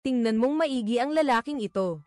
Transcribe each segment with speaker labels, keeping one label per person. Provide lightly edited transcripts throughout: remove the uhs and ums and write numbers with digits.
Speaker 1: Tingnan mong maigi ang lalaking ito.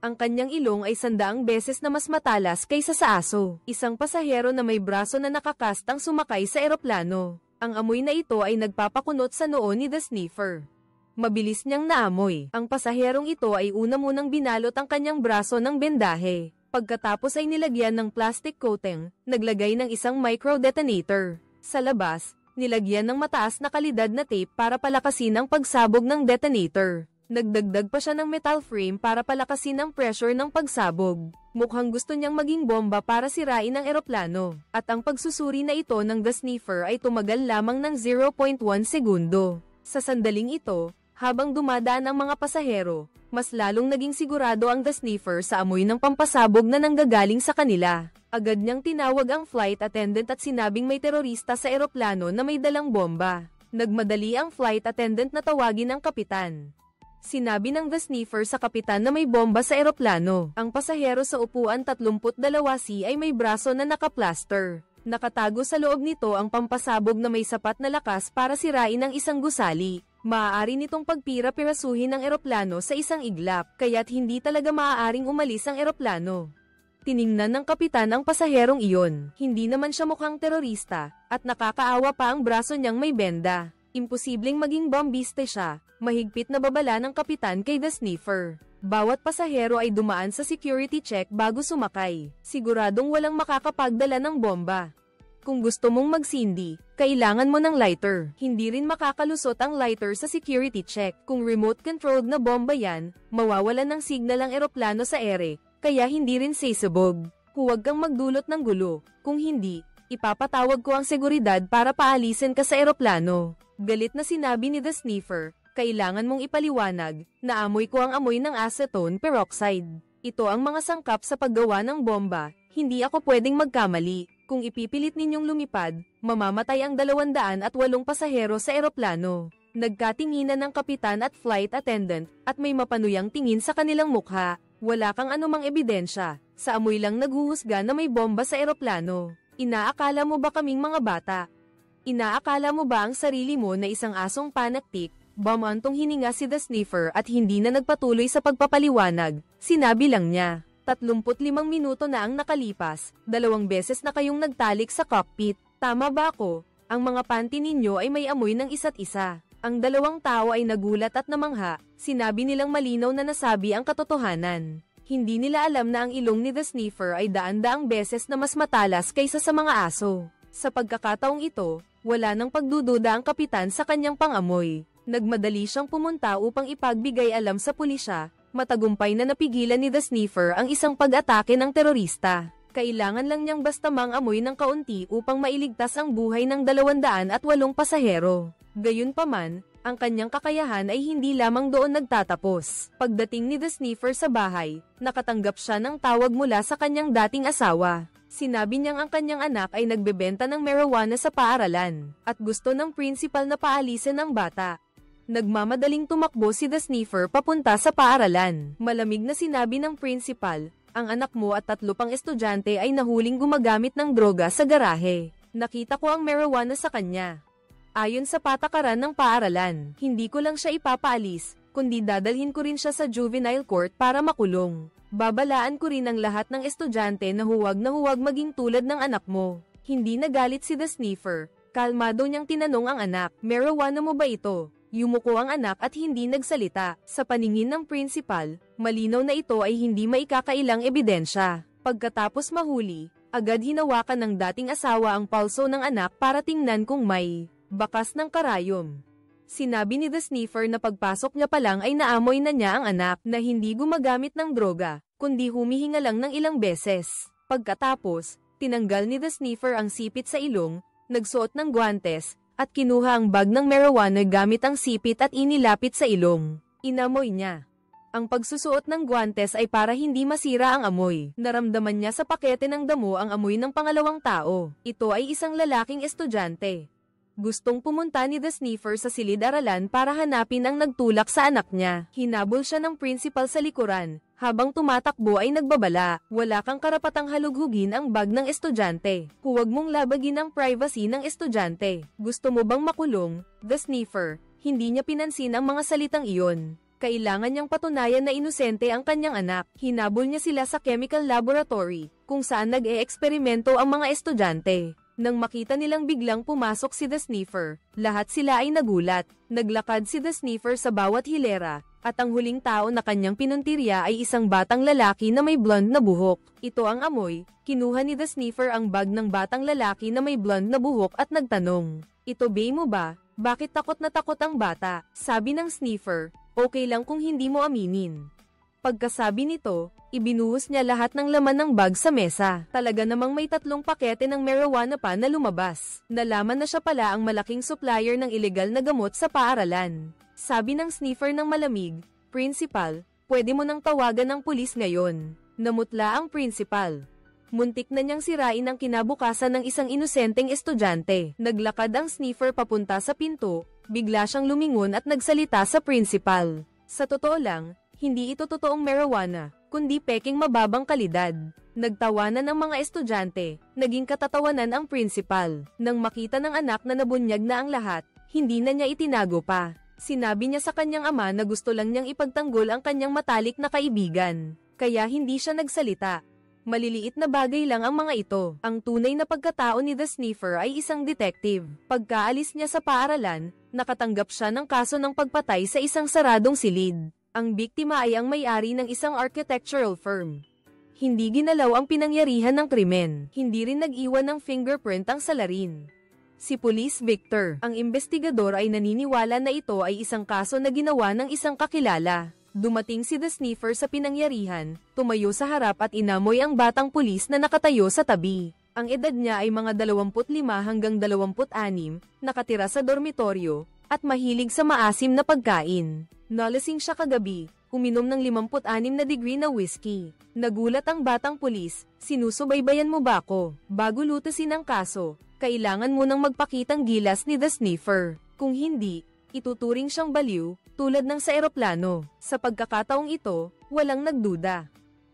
Speaker 1: Ang kanyang ilong ay 100 beses na mas matalas kaysa sa aso. Isang pasahero na may braso na nakakast ang sumakay sa eroplano. Ang amoy na ito ay nagpapakunot sa noo ni The Sniffer. Mabilis niyang naamoy. Ang pasaherong ito ay una munang binalot ang kanyang braso ng bendahe. Pagkatapos ay nilagyan ng plastic coating, naglagay ng isang micro-detonator. Sa labas, nilagyan ng mataas na kalidad na tape para palakasin ang pagsabog ng detonator. Nagdagdag pa siya ng metal frame para palakasin ang pressure ng pagsabog. Mukhang gusto niyang maging bomba para sirain ang eroplano. At ang pagsusuri na ito ng The Sniffer ay tumagal lamang ng 0.1 segundo. Sa sandaling ito, habang dumadaan ang mga pasahero, mas lalong naging sigurado ang The Sniffer sa amoy ng pampasabog na nanggagaling sa kanila. Agad niyang tinawag ang flight attendant at sinabing may terorista sa eroplano na may dalang bomba. Nagmadali ang flight attendant na tawagin ang kapitan. Sinabi ng The Sniffer sa kapitan na may bomba sa eroplano. Ang pasahero sa upuan 32C ay may braso na nakaplaster. Nakatago sa loob nito ang pampasabog na may sapat na lakas para sirain ang isang gusali. Maaari nitong pagpira-pirasuhin ang eroplano sa isang iglap, kaya't hindi talaga maaaring umalis ang eroplano. Tiningnan ng kapitan ang pasaherong iyon. Hindi naman siya mukhang terorista, at nakakaawa pa ang braso niyang may benda. Imposibleng maging bombiste siya. Mahigpit na babala ng kapitan kay The Sniffer. Bawat pasahero ay dumaan sa security check bago sumakay. Siguradong walang makakapagdala ng bomba. Kung gusto mong magsindi, kailangan mo ng lighter. Hindi rin makakalusot ang lighter sa security check. Kung remote-controlled na bomba yan, mawawalan ng signal ang eroplano sa ere, kaya hindi rin sasabog. Huwag kang magdulot ng gulo. Kung hindi, ipapatawag ko ang seguridad para paalisin ka sa eroplano. Galit na sinabi ni The Sniffer, kailangan mong ipaliwanag, naamoy ko ang amoy ng acetone peroxide. Ito ang mga sangkap sa paggawa ng bomba, hindi ako pwedeng magkamali. Kung ipipilit ninyong lumipad, mamamatay ang 208 pasahero sa eroplano. Nagkatinginan ng kapitan at flight attendant, at may mapanuyang tingin sa kanilang mukha. Wala kang anumang ebidensya, sa amoy lang naghuhusga na may bomba sa eroplano. Inaakala mo ba kaming mga bata? Inaakala mo ba ang sarili mo na isang asong panaktik? Bumantong hininga si The Sniffer at hindi na nagpatuloy sa pagpapaliwanag. Sinabi lang niya, 35 minuto na ang nakalipas, 2 beses na kayong nagtalik sa cockpit. Tama ba ako? Ang mga panty ninyo ay may amoy ng isa't isa. Ang 2 tao ay nagulat at namangha, sinabi nilang malinaw na nasabi ang katotohanan. Hindi nila alam na ang ilong ni The Sniffer ay daan-daang beses na mas matalas kaysa sa mga aso. Sa pagkakataong ito, wala nang pagdududa ang kapitan sa kanyang pangamoy. Nagmadali siyang pumunta upang ipagbigay alam sa pulisya. Matagumpay na napigilan ni The Sniffer ang isang pag-atake ng terorista. Kailangan lang niyang basta mang-amoy ng kaunti upang mailigtas ang buhay ng 208 pasahero. Gayunpaman, ang kanyang kakayahan ay hindi lamang doon nagtatapos. Pagdating ni The Sniffer sa bahay, nakatanggap siya ng tawag mula sa kanyang dating asawa. Sinabi niyang ang kanyang anak ay nagbebenta ng marijuana sa paaralan, at gusto ng principal na paalisin ang bata. Nagmamadaling tumakbo si The Sniffer papunta sa paaralan. Malamig na sinabi ng principal, ang anak mo at 3 pang estudyante ay nahuling gumagamit ng droga sa garahe. Nakita ko ang marijuana sa kanya. Ayon sa patakaran ng paaralan, hindi ko lang siya ipapaalis, kundi dadalhin ko rin siya sa juvenile court para makulong. Babalaan ko rin ang lahat ng estudyante na huwag maging tulad ng anak mo. Hindi nagalit si The Sniffer. Kalmado niyang tinanong ang anak, marijuana mo ba ito? Yumuko ang anak at hindi nagsalita. Sa paningin ng principal, malinaw na ito ay hindi maikakailang ebidensya. Pagkatapos mahuli, agad hinawakan ng dating asawa ang pulso ng anak para tingnan kung may bakas ng karayom. Sinabi ni The Sniffer na pagpasok niya pa lang ay naamoy na niya ang anak na hindi gumagamit ng droga, kundi humihinga lang ng ilang beses. Pagkatapos, tinanggal ni The Sniffer ang sipit sa ilong, nagsuot ng guwantes, at kinuha ang bag ng marijuana gamit ang sipit at inilapit sa ilong. Inamoy niya. Ang pagsusuot ng guwantes ay para hindi masira ang amoy. Naramdaman niya sa pakete ng damo ang amoy ng pangalawang tao. Ito ay isang lalaking estudyante. Gustong pumunta ni The Sniffer sa silid-aralan para hanapin ang nagtulak sa anak niya. Hinabol siya ng principal sa likuran. Habang tumatakbo ay nagbabala, wala kang karapatang halughugin ang bag ng estudyante. Huwag mong labagin ang privacy ng estudyante. Gusto mo bang makulong? The Sniffer, hindi niya pinansin ang mga salitang iyon. Kailangan niyang patunayan na inosente ang kanyang anak. Hinabol niya sila sa chemical laboratory, kung saan nag-e-eksperimento ang mga estudyante. Nang makita nilang biglang pumasok si The Sniffer, lahat sila ay nagulat. Naglakad si The Sniffer sa bawat hilera, at ang huling tao na kanyang pinuntirya ay isang batang lalaki na may blonde na buhok. Ito ang amoy. Kinuha ni The Sniffer ang bag ng batang lalaki na may blonde na buhok at nagtanong, "Ito bae mo ba? Bakit takot na takot ang bata?" Sabi ng Sniffer, "Okay lang kung hindi mo aminin." Pagkasabi nito, ibinuhos niya lahat ng laman ng bag sa mesa. Talaga namang may 3 pakete ng marijuana pa na lumabas. Nalaman na siya pala ang malaking supplier ng ilegal na gamot sa paaralan. Sabi ng Sniffer ng malamig, "Principal, pwede mo nang tawagan ng pulis ngayon." Namutla ang principal. Muntik na niyang sirain ang kinabukasan ng isang inosenteng estudyante. Naglakad ang Sniffer papunta sa pinto, bigla siyang lumingon at nagsalita sa principal. Sa totoo lang, hindi ito totoong marijuana, kundi peking mababang kalidad. Nagtawanan ang mga estudyante, naging katatawanan ang principal. Nang makita ng anak na nabunyag na ang lahat, hindi na niya itinago pa. Sinabi niya sa kanyang ama na gusto lang niyang ipagtanggol ang kanyang matalik na kaibigan. Kaya hindi siya nagsalita. Maliliit na bagay lang ang mga ito. Ang tunay na pagkatao ni The Sniffer ay isang detective. Pagkaalis niya sa paaralan, nakatanggap siya ng kaso ng pagpatay sa isang saradong silid. Ang biktima ay ang may-ari ng isang architectural firm. Hindi ginalaw ang pinangyarihan ng krimen. Hindi rin nag-iwan ng fingerprint ang salarin. Si Police Victor, ang investigador, ay naniniwala na ito ay isang kaso na ginawa ng isang kakilala. Dumating si The Sniffer sa pinangyarihan, tumayo sa harap at inamoy ang batang pulis na nakatayo sa tabi. Ang edad niya ay mga 25 hanggang 26, nakatira sa dormitoryo, at mahilig sa maasim na pagkain. Nalasing siya kagabi, uminom ng 56 na degree na whiskey. Nagulat ang batang pulis, "Sinusubaybayan mo ba ako? Bago lutasin ang kaso, kailangan mo nang magpakitang gilas ni The Sniffer. Kung hindi, ituturing siyang baliw, tulad ng sa eroplano." Sa pagkakataong ito, walang nagduda.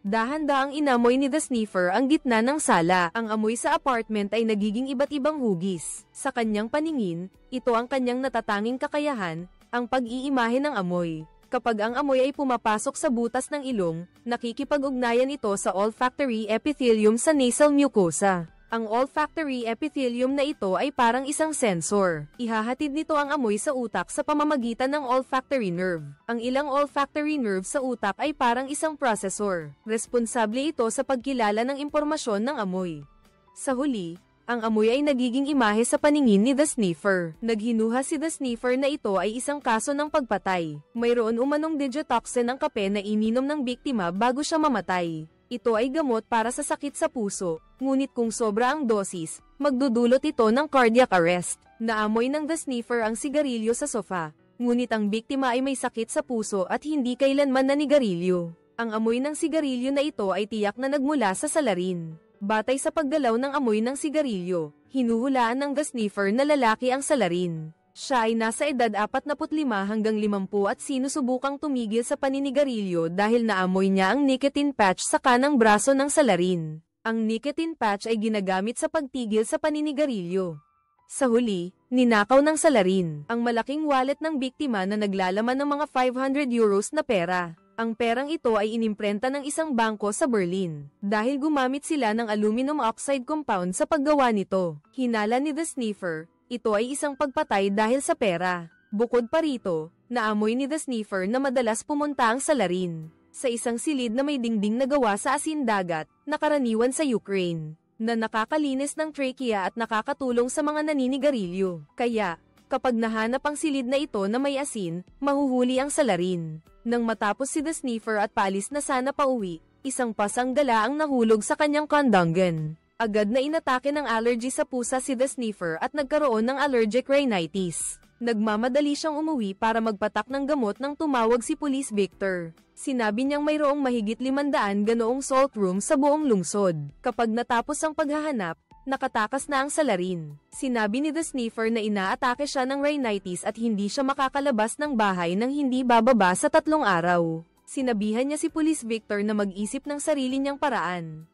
Speaker 1: Dahan-dahang inamoy ni The Sniffer ang gitna ng sala. Ang amoy sa apartment ay nagiging iba't ibang hugis. Sa kanyang paningin, ito ang kanyang natatanging kakayahan, ang pag-iimahe ng amoy. Kapag ang amoy ay pumapasok sa butas ng ilong, nakikipag-ugnayan ito sa olfactory epithelium sa nasal mucosa. Ang olfactory epithelium na ito ay parang isang sensor. Ihahatid nito ang amoy sa utak sa pamamagitan ng olfactory nerve. Ang ilang olfactory nerve sa utak ay parang isang processor. Responsable ito sa pagkilala ng impormasyon ng amoy. Sa huli, ang amoy ay nagiging imahe sa paningin ni The Sniffer. Naghinuha si The Sniffer na ito ay isang kaso ng pagpatay. Mayroon umanong digitoxin ang kape na ininom ng biktima bago siya mamatay. Ito ay gamot para sa sakit sa puso, ngunit kung sobra ang dosis, magdudulot ito ng cardiac arrest. Naamoy ng The Sniffer ang sigarilyo sa sofa, ngunit ang biktima ay may sakit sa puso at hindi kailanman nanigarilyo. Ang amoy ng sigarilyo na ito ay tiyak na nagmula sa salarin. Batay sa paggalaw ng amoy ng sigarilyo, hinuhulaan ng The Sniffer na lalaki ang salarin. Siya ay nasa edad 45 hanggang 50 at sinusubukang tumigil sa paninigarilyo dahil naamoy niya ang nicotine patch sa kanang braso ng salarin. Ang nicotine patch ay ginagamit sa pagtigil sa paninigarilyo. Sa huli, ninakaw ng salarin ang malaking wallet ng biktima na naglalaman ng mga €500 na pera. Ang perang ito ay inimprenta ng isang bangko sa Berlin, dahil gumamit sila ng aluminum oxide compound sa paggawa nito. Hinala ni The Sniffer, ito ay isang pagpatay dahil sa pera. Bukod pa rito, naamoy ni The Sniffer na madalas pumunta ang salarin sa isang silid na may dingding na gawa sa asin dagat, na karaniwan sa Ukraine, na nakakalinis ng trachea at nakakatulong sa mga naninigarilyo. Kaya, kapag nahanap ang silid na ito na may asin, mahuhuli ang salarin. Nang matapos si The Sniffer at paalis na sana pauwi, isang pasang gala ang nahulog sa kanyang kondongan. Agad na inatake ng allergy sa pusa si The Sniffer at nagkaroon ng allergic rhinitis. Nagmamadali siyang umuwi para magpatak ng gamot nang tumawag si Police Victor. Sinabi niyang mayroong mahigit 500 ganoong salt room sa buong lungsod. Kapag natapos ang paghahanap, nakatakas na ang salarin. Sinabi ni The Sniffer na inaatake siya ng rhinitis at hindi siya makakalabas ng bahay nang hindi bababa sa 3 araw. Sinabihan niya si Police Victor na mag-isip ng sarili niyang paraan.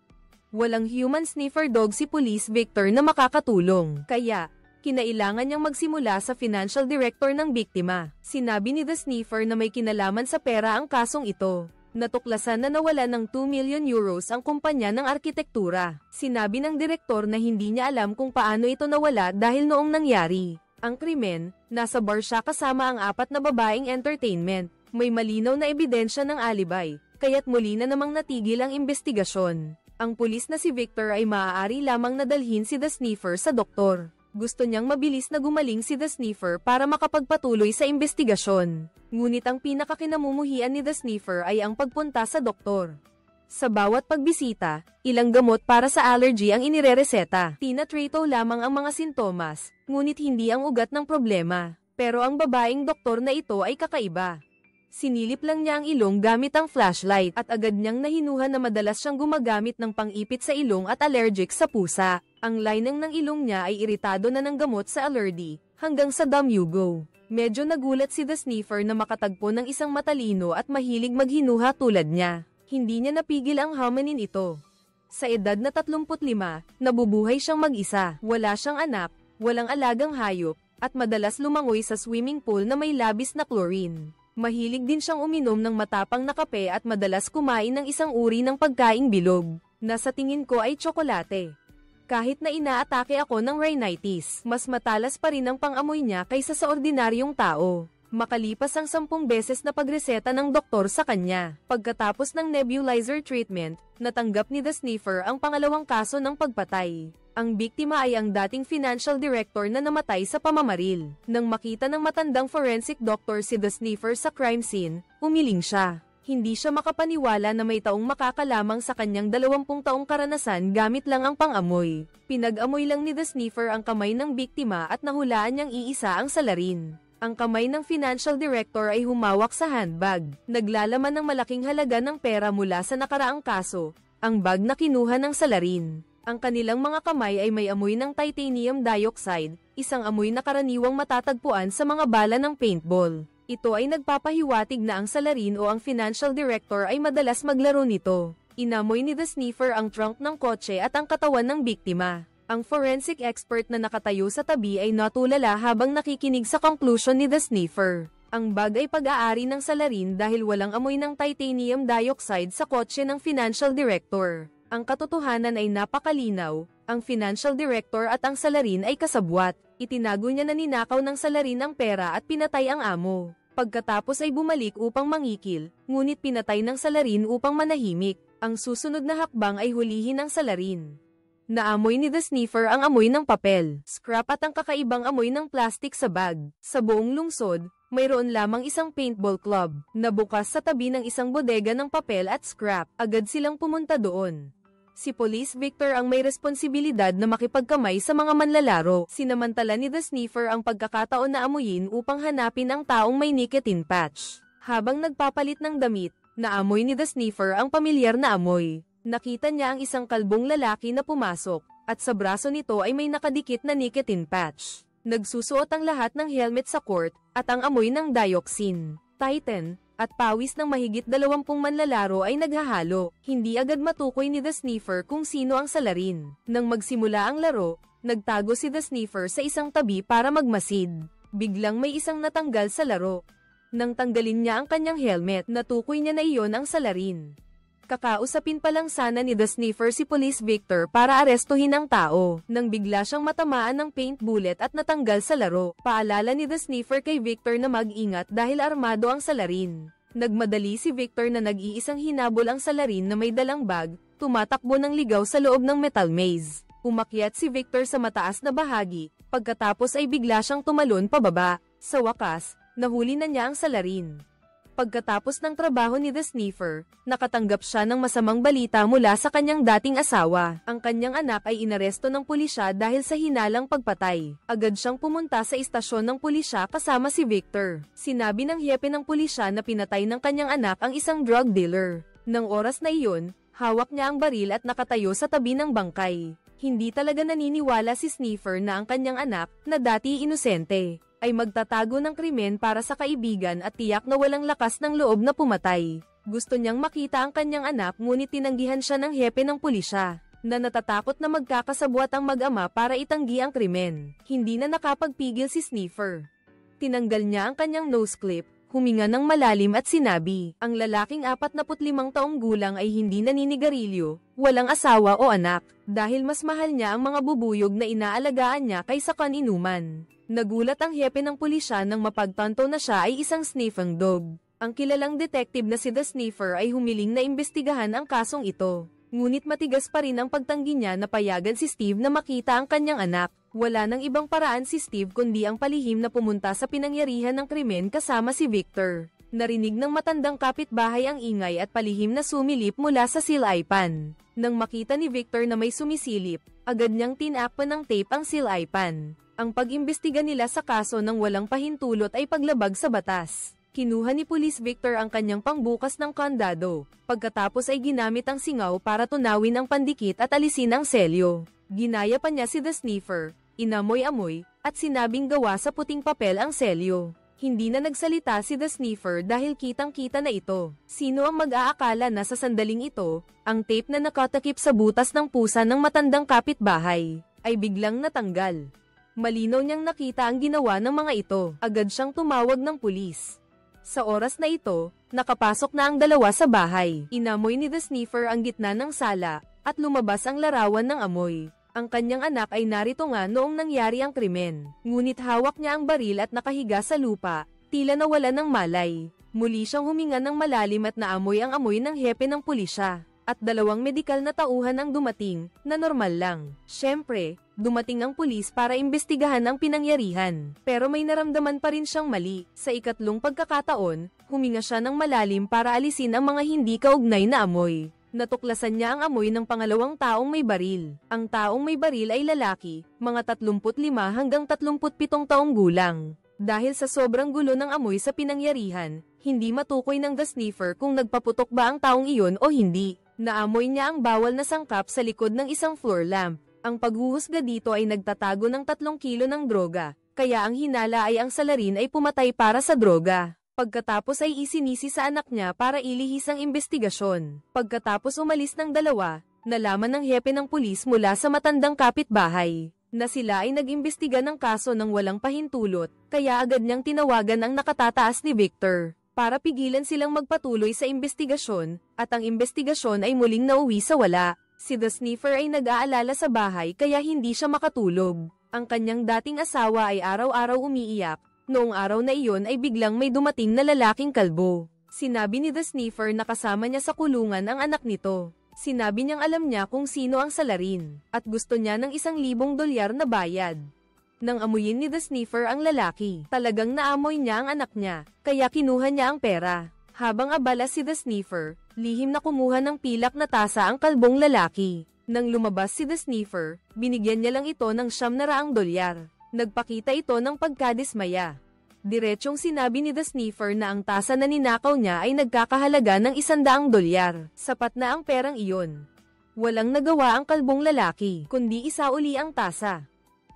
Speaker 1: Walang human sniffer dog si Police Victor na makakatulong. Kaya, kinailangan niyang magsimula sa financial director ng biktima. Sinabi ni The Sniffer na may kinalaman sa pera ang kasong ito. Natuklasan na nawala ng 2 million euros ang kumpanya ng arkitektura. Sinabi ng direktor na hindi niya alam kung paano ito nawala dahil noong nangyari ang krimen, nasa bar siya kasama ang 4 na babaeng entertainment. May malinaw na ebidensya ng alibay, kaya't muli na namang natigil ang investigasyon. Ang pulis na si Victor ay maaari lamang nadalhin si The Sniffer sa doktor. Gusto niyang mabilis na gumaling si The Sniffer para makapagpatuloy sa investigasyon. Ngunit ang pinakakinamumuhian ni The Sniffer ay ang pagpunta sa doktor. Sa bawat pagbisita, ilang gamot para sa allergy ang inirereseta. Tinatrato lamang ang mga sintomas, ngunit hindi ang ugat ng problema. Pero ang babaeng doktor na ito ay kakaiba. Sinilip lang niya ang ilong gamit ang flashlight at agad niyang nahinuhan na madalas siyang gumagamit ng pang-ipit sa ilong at allergic sa pusa. Ang lining ng ilong niya ay iritado na ng gamot sa allergy, hanggang sa damyugo. Medyo nagulat si The Sniffer na makatagpo ng isang matalino at mahilig maghinuha tulad niya. Hindi niya napigil ang hamanin ito. Sa edad na 35, nabubuhay siyang mag-isa. Wala siyang anak, walang alagang hayop, at madalas lumangoy sa swimming pool na may labis na chlorine. Mahilig din siyang uminom ng matapang na kape at madalas kumain ng isang uri ng pagkaing bilog, na sa tingin ko ay tsokolate. Kahit na inaatake ako ng rhinitis, mas matalas pa rin ang pang-amoy niya kaysa sa ordinaryong tao. Makalipas ang 10 beses na pagreseta ng doktor sa kanya. Pagkatapos ng nebulizer treatment, natanggap ni The Sniffer ang pangalawang kaso ng pagpatay. Ang biktima ay ang dating financial director na namatay sa pamamaril. Nang makita ng matandang forensic doctor si The Sniffer sa crime scene, umiling siya. Hindi siya makapaniwala na may taong makakalamang sa kanyang 20 taong karanasan gamit lang ang pang-amoy. Pinag-amoy lang ni The Sniffer ang kamay ng biktima at nahulaan niyang iisa ang salarin. Ang kamay ng financial director ay humawak sa handbag. Naglalaman ng malaking halaga ng pera mula sa nakaraang kaso, ang bag na kinuha ng salarin. Ang kanilang mga kamay ay may amoy ng titanium dioxide, isang amoy na karaniwang matatagpuan sa mga bala ng paintball. Ito ay nagpapahiwatig na ang salarin o ang financial director ay madalas maglaro nito. Inamoy ni The Sniffer ang trunk ng kotse at ang katawan ng biktima. Ang forensic expert na nakatayo sa tabi ay natulala habang nakikinig sa conclusion ni The Sniffer. Ang bag ay pag-aari ng salarin dahil walang amoy ng titanium dioxide sa kotse ng financial director. Ang katotohanan ay napakalinaw, ang financial director at ang salarin ay kasabwat. Itinago niya na ninakaw ng salarin ang pera at pinatay ang amo. Pagkatapos ay bumalik upang mangikil, ngunit pinatay ng salarin upang manahimik. Ang susunod na hakbang ay hulihin ang salarin. Naamoy ni The Sniffer ang amoy ng papel, scrap at ang kakaibang amoy ng plastic sa bag. Sa buong lungsod, mayroon lamang isang paintball club, na bukas sa tabi ng isang bodega ng papel at scrap. Agad silang pumunta doon. Si Police Victor ang may responsibilidad na makipagkamay sa mga manlalaro. Sinamantala ni The Sniffer ang pagkakataon na amuyin upang hanapin ang taong may nicotine patch. Habang nagpapalit ng damit, naamoy ni The Sniffer ang pamilyar na amoy. Nakita niya ang isang kalbong lalaki na pumasok, at sa braso nito ay may nakadikit na nicotine patch. Nagsusuot ang lahat ng helmet sa court, at ang amoy ng dioxin, titan, at pawis ng mahigit 20 manlalaro ay naghahalo. Hindi agad matukoy ni The Sniffer kung sino ang salarin. Nang magsimula ang laro, nagtago si The Sniffer sa isang tabi para magmasid. Biglang may isang natanggal sa laro. Nang tanggalin niya ang kanyang helmet, natukoy niya na iyon ang salarin. Kakausapin pa lang sana ni The Sniffer si Police Victor para arestuhin ang tao, nang bigla siyang matamaan ng paint bullet at natanggal sa laro. Paalala ni The Sniffer kay Victor na mag-ingat dahil armado ang salarin. Nagmadali si Victor na nag-iisang hinabol ang salarin na may dalang bag, tumatakbo ng ligaw sa loob ng metal maze. Umakyat si Victor sa mataas na bahagi, pagkatapos ay bigla siyang tumalon pababa. Sa wakas, nahuli na niya ang salarin. Pagkatapos ng trabaho ni The Sniffer, nakatanggap siya ng masamang balita mula sa kanyang dating asawa. Ang kanyang anak ay inaresto ng pulisya dahil sa hinalang pagpatay. Agad siyang pumunta sa istasyon ng pulisya kasama si Victor. Sinabi ng hepe ng pulisya na pinatay ng kanyang anak ang isang drug dealer. Nang oras na iyon, hawak niya ang baril at nakatayo sa tabi ng bangkay. Hindi talaga naniniwala si Sniffer na ang kanyang anak, na dati inosente, ay magtatago ng krimen para sa kaibigan at tiyak na walang lakas ng loob na pumatay. Gusto niyang makita ang kanyang anak ngunit tinanggihan siya ng hepe ng pulisya. na natatakot na magkakasabwat ang mag-ama para itanggi ang krimen. Hindi na nakapagpigil si Sniffer. Tinanggal niya ang kanyang nose clip, huminga ng malalim at sinabi, ang lalaking 45 taong gulang ay hindi naninigarilyo, walang asawa o anak, dahil mas mahal niya ang mga bubuyog na inaalagaan niya kaysa kaninuman. Nagulat ang hepe ng pulisya nang mapagtanto na siya ay isang sniffing dog. Ang kilalang detective na si The Sniffer ay humiling na imbestigahan ang kasong ito. Ngunit matigas pa rin ang pagtanggi niya na payagan si Steve na makita ang kanyang anak. Wala nang ibang paraan si Steve kundi ang palihim na pumunta sa pinangyarihan ng krimen kasama si Victor. Narinig ng matandang kapitbahay ang ingay at palihim na sumilip mula sa silaipan. Nang makita ni Victor na may sumisilip, agad niyang tinakpan ng tape ang silaipan. Ang pag-imbestiga nila sa kaso ng walang pahintulot ay paglabag sa batas. Kinuha ni Police Victor ang kanyang pangbukas ng kandado. Pagkatapos ay ginamit ang singaw para tunawin ang pandikit at alisin ang selyo. Ginaya pa niya si The Sniffer, inamoy-amoy, at sinabing gawa sa puting papel ang selyo. Hindi na nagsalita si The Sniffer dahil kitang-kita na ito. Sino ang mag-aakala na sa sandaling ito, ang tape na nakatakip sa butas ng pusa ng matandang kapitbahay, ay biglang natanggal. Malinaw niyang nakita ang ginawa ng mga ito. Agad siyang tumawag ng pulis. Sa oras na ito, nakapasok na ang dalawa sa bahay. Inamoy ni The Sniffer ang gitna ng sala, at lumabas ang larawan ng amoy. Ang kanyang anak ay narito nga noong nangyari ang krimen. Ngunit hawak niya ang baril at nakahiga sa lupa, tila nawala ng malay. Muli siyang huminga ng malalim at naamoy ang amoy ng hepe ng pulisya. At 2 medikal na tauhan ang dumating, na normal lang. Siyempre, dumating ang pulis para imbestigahan ang pinangyarihan. Pero may naramdaman pa rin siyang mali. Sa ikatlong pagkakataon, huminga siya ng malalim para alisin ang mga hindi kaugnay na amoy. Natuklasan niya ang amoy ng pangalawang taong may baril. Ang taong may baril ay lalaki, mga 35 hanggang 37 taong gulang. Dahil sa sobrang gulo ng amoy sa pinangyarihan, hindi matukoy ng The Sniffer kung nagpaputok ba ang taong iyon o hindi. Naamoy niya ang bawal na sangkap sa likod ng isang floor lamp. Ang paghuhusga dito ay nagtatago ng 3 kilo ng droga, kaya ang hinala ay ang salarin ay pumatay para sa droga. Pagkatapos ay isinisi sa anak niya para ilihis ang investigasyon. Pagkatapos umalis ng dalawa, nalaman ng hepe ng pulis mula sa matandang kapitbahay na sila ay nag-imbestiga ng kaso ng walang pahintulot, kaya agad niyang tinawagan ang nakatataas ni Victor para pigilan silang magpatuloy sa investigasyon, at ang investigasyon ay muling nauwi sa wala. Si The Sniffer ay nag-aalala sa bahay kaya hindi siya makatulog. Ang kanyang dating asawa ay araw-araw umiiyak. Noong araw na iyon ay biglang may dumating na lalaking kalbo. Sinabi ni The Sniffer na kasama niya sa kulungan ang anak nito. Sinabi niyang alam niya kung sino ang salarin, at gusto niya ng $1,000 na bayad. Nang amuyin ni The Sniffer ang lalaki, talagang naamoy niya ang anak niya, kaya kinuha niya ang pera. Habang abala si The Sniffer, lihim na kumuha ng pilak na tasa ang kalbong lalaki. Nang lumabas si The Sniffer, binigyan niya lang ito ng $900. Nagpakita ito ng pagkadismaya. Diretsyong sinabi ni The Sniffer na ang tasa na ninakaw niya ay nagkakahalaga ng $100. Sapat na ang perang iyon. Walang nagawa ang kalbong lalaki, kundi isauli ang tasa.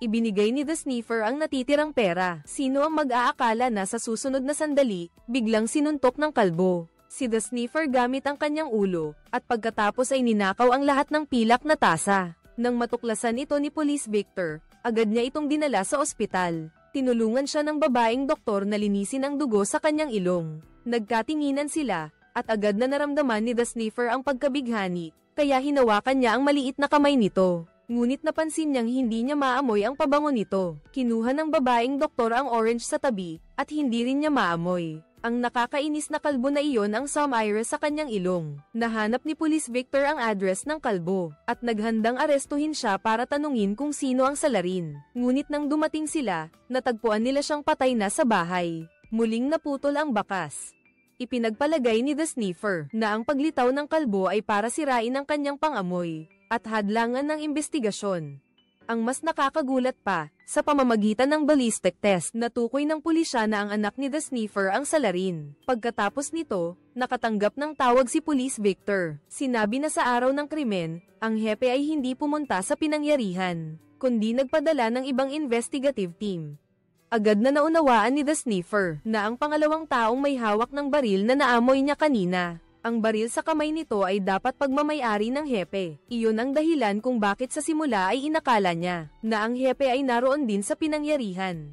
Speaker 1: Ibinigay ni The Sniffer ang natitirang pera. Sino ang mag-aakala na sa susunod na sandali, biglang sinuntok ng kalbo si The Sniffer gamit ang kanyang ulo, at pagkatapos ay ninakaw ang lahat ng pilak na tasa. Nang matuklasan ito ni Police Victor, agad niya itong dinala sa ospital. Tinulungan siya ng babaeng doktor na linisin ang dugo sa kanyang ilong. Nagkatinginan sila, at agad na naramdaman ni The Sniffer ang pagkabighani, kaya hinawakan niya ang maliit na kamay nito. Ngunit napansin niyang hindi niya maamoy ang pabango nito. Kinuha ng babaeng doktor ang orange sa tabi, at hindi rin niya maamoy. Ang nakakainis na kalbo na iyon ang Samira sa kanyang ilong. Nahanap ni Police Victor ang address ng kalbo, at naghandang arestuhin siya para tanungin kung sino ang salarin. Ngunit nang dumating sila, natagpuan nila siyang patay na sa bahay. Muling naputol ang bakas. Ipinagpalagay ni The Sniffer na ang paglitaw ng kalbo ay para sirain ang kanyang pangamoy at hadlangan ng investigasyon. Ang mas nakakagulat pa, sa pamamagitan ng ballistic test, natukoy ng pulisya na ang anak ni The Sniffer ang salarin. Pagkatapos nito, nakatanggap ng tawag si Police Victor. Sinabi na sa araw ng krimen, ang hepe ay hindi pumunta sa pinangyarihan, kundi nagpadala ng ibang investigative team. Agad na naunawaan ni The Sniffer na ang pangalawang taong may hawak ng baril na naamoy niya kanina Ang baril sa kamay nito ay dapat pagmamayari ng hepe. Iyon ang dahilan kung bakit sa simula ay inakala niya na ang hepe ay naroon din sa pinangyarihan.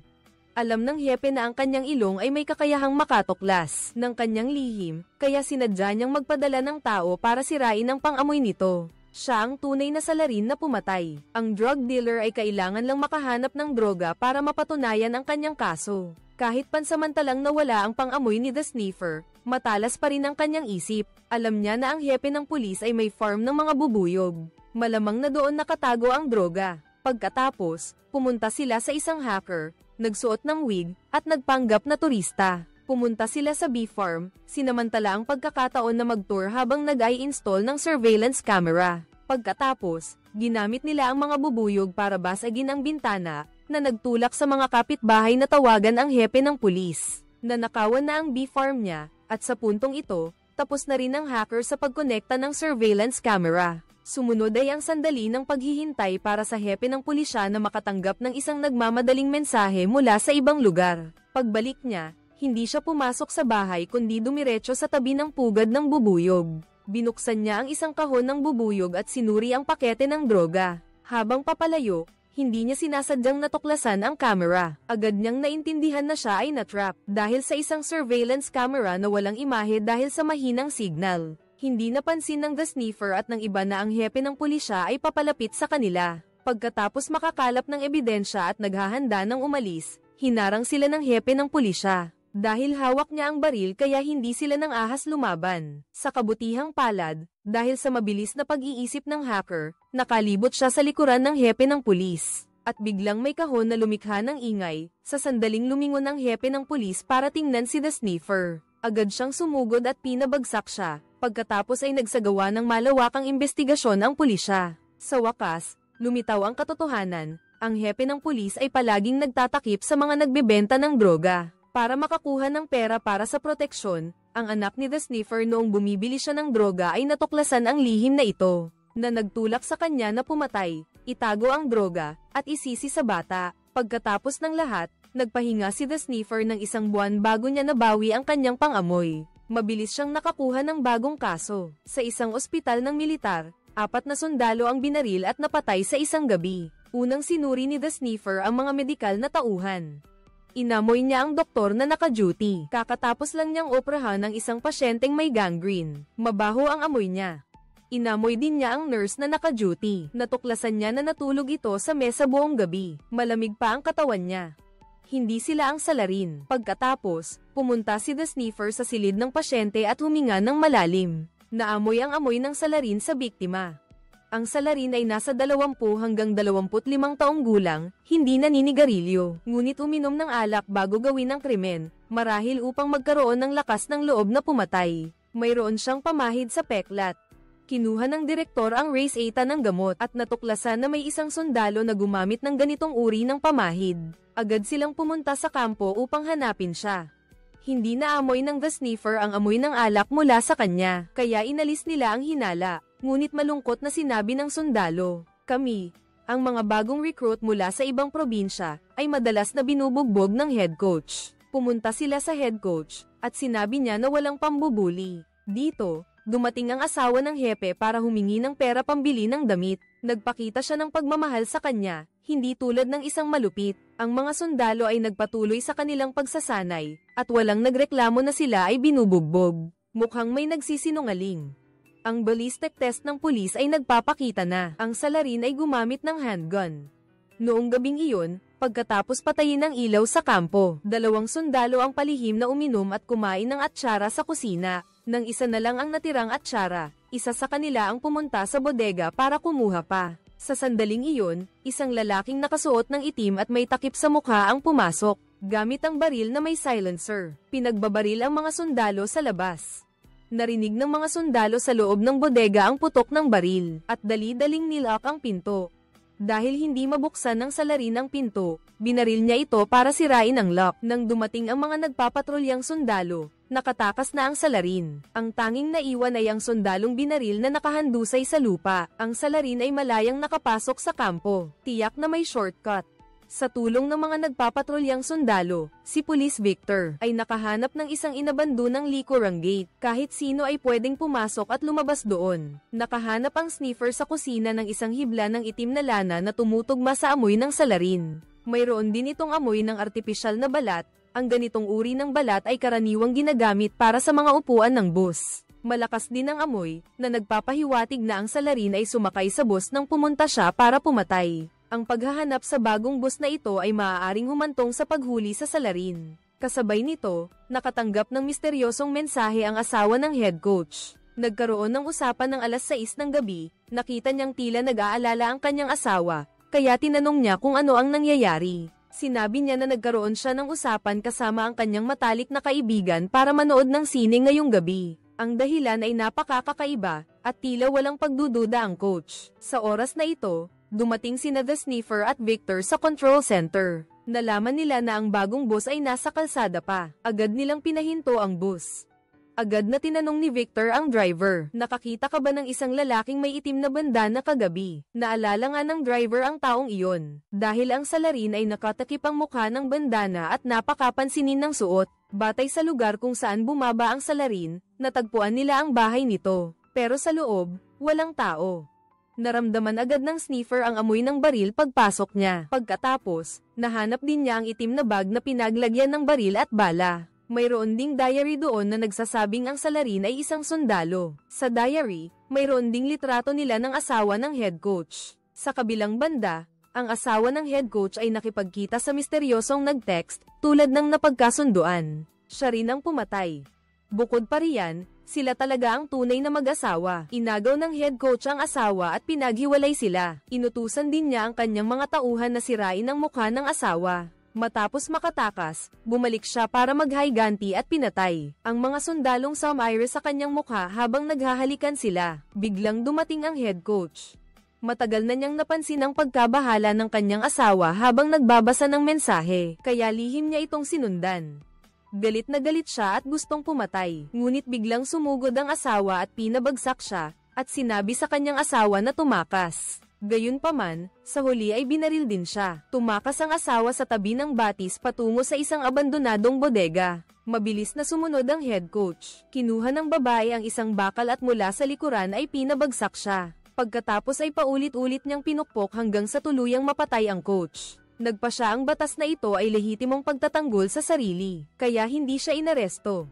Speaker 1: Alam ng hepe na ang kanyang ilong ay may kakayahang makatuklas ng kanyang lihim, kaya sinadya niyang magpadala ng tao para sirain ang pang-amoy nito. Siya ang tunay na salarin na pumatay. Ang drug dealer ay kailangan lang makahanap ng droga para mapatunayan ang kanyang kaso. Kahit pansamantalang nawala ang pang-amoy ni The Sniffer, matalas pa rin ang kanyang isip. Alam niya na ang hepe ng pulis ay may farm ng mga bubuyog. Malamang na doon nakatago ang droga. Pagkatapos, pumunta sila sa isang hacker, nagsuot ng wig, at nagpanggap na turista. Pumunta sila sa bee farm, sinamantala ang pagkakataon na mag-tour habang nag-i-install ng surveillance camera. Pagkatapos, ginamit nila ang mga bubuyog para basagin ang bintana, na nagtulak sa mga kapitbahay na tawagan ang hepe ng pulis. Nanakawan na ang bee farm niya, at sa puntong ito, tapos na rin ang hacker sa pagkonekta ng surveillance camera. Sumunod ay ang sandali ng paghihintay para sa hepe ng pulisya na makatanggap ng isang nagmamadaling mensahe mula sa ibang lugar. Pagbalik niya, hindi siya pumasok sa bahay kundi dumiretso sa tabi ng pugad ng bubuyog. Binuksan niya ang isang kahon ng bubuyog at sinuri ang pakete ng droga. Habang papalayo, hindi niya sinasadyang natuklasan ang camera. Agad niyang naintindihan na siya ay natrap dahil sa isang surveillance camera na walang imahe dahil sa mahinang signal. Hindi napansin ng The Sniffer at ng iba na ang hepe ng pulisya ay papalapit sa kanila. Pagkatapos makakalap ng ebidensya at naghahanda ng umalis, hinarang sila ng hepe ng pulisya. Dahil hawak niya ang baril kaya hindi sila nang ahas lumaban. Sa kabutihang palad, dahil sa mabilis na pag-iisip ng hacker, nakalibot siya sa likuran ng hepe ng pulis. At biglang may kahon na lumikha ng ingay, sa sandaling lumingon ang hepe ng pulis para tingnan si The Sniffer. Agad siyang sumugod at pinabagsak siya, pagkatapos ay nagsagawa ng malawakang investigasyon ang pulisya. Sa wakas, lumitaw ang katotohanan, ang hepe ng pulis ay palaging nagtatakip sa mga nagbebenta ng droga. Para makakuha ng pera para sa proteksyon, ang anak ni The Sniffer noong bumibili siya ng droga ay natuklasan ang lihim na ito, na nagtulak sa kanya na pumatay, itago ang droga, at isisi sa bata. Pagkatapos ng lahat, nagpahinga si The Sniffer ng 1 buwan bago niya nabawi ang kanyang pang-amoy. Mabilis siyang nakakuha ng bagong kaso. Sa isang ospital ng militar, 4 na sundalo ang binaril at napatay sa isang gabi. Unang sinuri ni The Sniffer ang mga medikal na tauhan. Inamoy niya ang doktor na naka-duty. Kakatapos lang niyang operahan ng isang pasyenteng may gangrene. Mabaho ang amoy niya. Inamoy din niya ang nurse na naka-duty. Natuklasan niya na natulog ito sa mesa buong gabi. Malamig pa ang katawan niya. Hindi sila ang salarin. Pagkatapos, pumunta si The Sniffer sa silid ng pasyente at huminga ng malalim. Naamoy ang amoy ng salarin sa biktima. Ang salarin ay nasa 20 hanggang 25 taong gulang, hindi naninigarilyo, ngunit uminom ng alak bago gawin ang krimen, marahil upang magkaroon ng lakas ng loob na pumatay. Mayroon siyang pamahid sa peklat. Kinuha ng direktor ang race 8 ng gamot at natuklasan na may isang sundalo na gumamit ng ganitong uri ng pamahid. Agad silang pumunta sa kampo upang hanapin siya. Hindi naamoy ng The Sniffer ang amoy ng alak mula sa kanya, kaya inalis nila ang hinala. Ngunit malungkot na sinabi ng sundalo, kami, ang mga bagong recruit mula sa ibang probinsya, ay madalas na binubugbog ng head coach. Pumunta sila sa head coach, at sinabi niya na walang pambubuli. Dito, dumating ang asawa ng hepe para humingi ng pera pambili ng damit. Nagpakita siya ng pagmamahal sa kanya, hindi tulad ng isang malupit. Ang mga sundalo ay nagpatuloy sa kanilang pagsasanay, at walang nagreklamo na sila ay binubugbog. Mukhang may nagsisinungaling. Ang ballistic test ng pulis ay nagpapakita na ang salarin ay gumamit ng handgun. Noong gabing iyon, pagkatapos patayin ang ilaw sa kampo, 2 sundalo ang palihim na uminom at kumain ng atsara sa kusina. Nang isa na lang ang natirang atsara, isa sa kanila ang pumunta sa bodega para kumuha pa. Sa sandaling iyon, isang lalaking nakasuot ng itim at may takip sa mukha ang pumasok. Gamit ang baril na may silencer, pinagbabaril ang mga sundalo sa labas. Narinig ng mga sundalo sa loob ng bodega ang putok ng baril, at dali-daling nilak ang pinto. Dahil hindi mabuksan ng salarin ang pinto, binaril niya ito para sirain ang lock. Nang dumating ang mga nagpapatrulyang sundalo, nakatakas na ang salarin. Ang tanging naiwan ay ang sundalong binaril na nakahandusay sa lupa. Ang salarin ay malayang nakapasok sa kampo. Tiyak na may shortcut. Sa tulong ng mga nagpapatrulyang sundalo, si Police Victor ay nakahanap ng isang inabandonang likurang gate. Kahit sino ay pwedeng pumasok at lumabas doon. Nakahanap ang sniffer sa kusina ng isang hibla ng itim na lana na tumutugma sa amoy ng salarin. Mayroon din itong amoy ng artipisyal na balat. Ang ganitong uri ng balat ay karaniwang ginagamit para sa mga upuan ng bus. Malakas din ang amoy, na nagpapahiwatig na ang salarin ay sumakay sa bus nang pumunta siya para pumatay. Ang paghahanap sa bagong bus na ito ay maaaring humantong sa paghuli sa salarin. Kasabay nito, nakatanggap ng misteryosong mensahe ang asawa ng head coach. Nagkaroon ng usapan ng alas 6 ng gabi, nakita niyang tila nag-aalala ang kanyang asawa, kaya tinanong niya kung ano ang nangyayari. Sinabi niya na nagkaroon siya ng usapan kasama ang kanyang matalik na kaibigan para manood ng sine ngayong gabi. Ang dahilan ay napakakaiba, at tila walang pagdududa ang coach. Sa oras na ito, dumating sina The Sniffer at Victor sa control center. Nalaman nila na ang bagong bus ay nasa kalsada pa. Agad nilang pinahinto ang bus. Agad na tinanong ni Victor ang driver, nakakita ka ba ng isang lalaking may itim na bandana kagabi? Naalala nga ng driver ang taong iyon, dahil ang salarin ay nakatakip ang mukha ng bandana at napakapansinin ng suot. Batay sa lugar kung saan bumaba ang salarin, natagpuan nila ang bahay nito. Pero sa loob, walang tao. Naramdaman agad ng sniffer ang amoy ng baril pagpasok niya. Pagkatapos, nahanap din niya ang itim na bag na pinaglagyan ng baril at bala. Mayroon ding diary doon na nagsasabing ang salarin ay isang sundalo. Sa diary, mayroon ding litrato nila ng asawa ng head coach. Sa kabilang banda, ang asawa ng head coach ay nakipagkita sa misteryosong nag-text, tulad ng napagkasunduan. Siya rin ang pumatay. Bukod pa riyan, sila talaga ang tunay na mag-asawa. Inagaw ng head coach ang asawa at pinaghiwalay sila. Inutusan din niya ang kanyang mga tauhan na sirain ang mukha ng asawa. Matapos makatakas, bumalik siya para maghiganti at pinatay ang mga sundalong sumire sa kanyang mukha habang naghahalikan sila. Biglang dumating ang head coach. Matagal na niyang napansin ang pagkabahala ng kanyang asawa habang nagbabasa ng mensahe, kaya lihim niya itong sinundan. Galit na galit siya at gustong pumatay, ngunit biglang sumugod ang asawa at pinabagsak siya, at sinabi sa kanyang asawa na tumakas. Gayunpaman, sa huli ay binaril din siya. Tumakas ang asawa sa tabi ng batis patungo sa isang abandonadong bodega. Mabilis na sumunod ang head coach. Kinuha ng babae ang isang bakal at mula sa likuran ay pinabagsak siya. Pagkatapos ay paulit-ulit niyang pinukpok hanggang sa tuluyang mapatay ang coach. Nagpa siya ang batas na ito ay lehitimong pagtatanggol sa sarili, kaya hindi siya inaresto.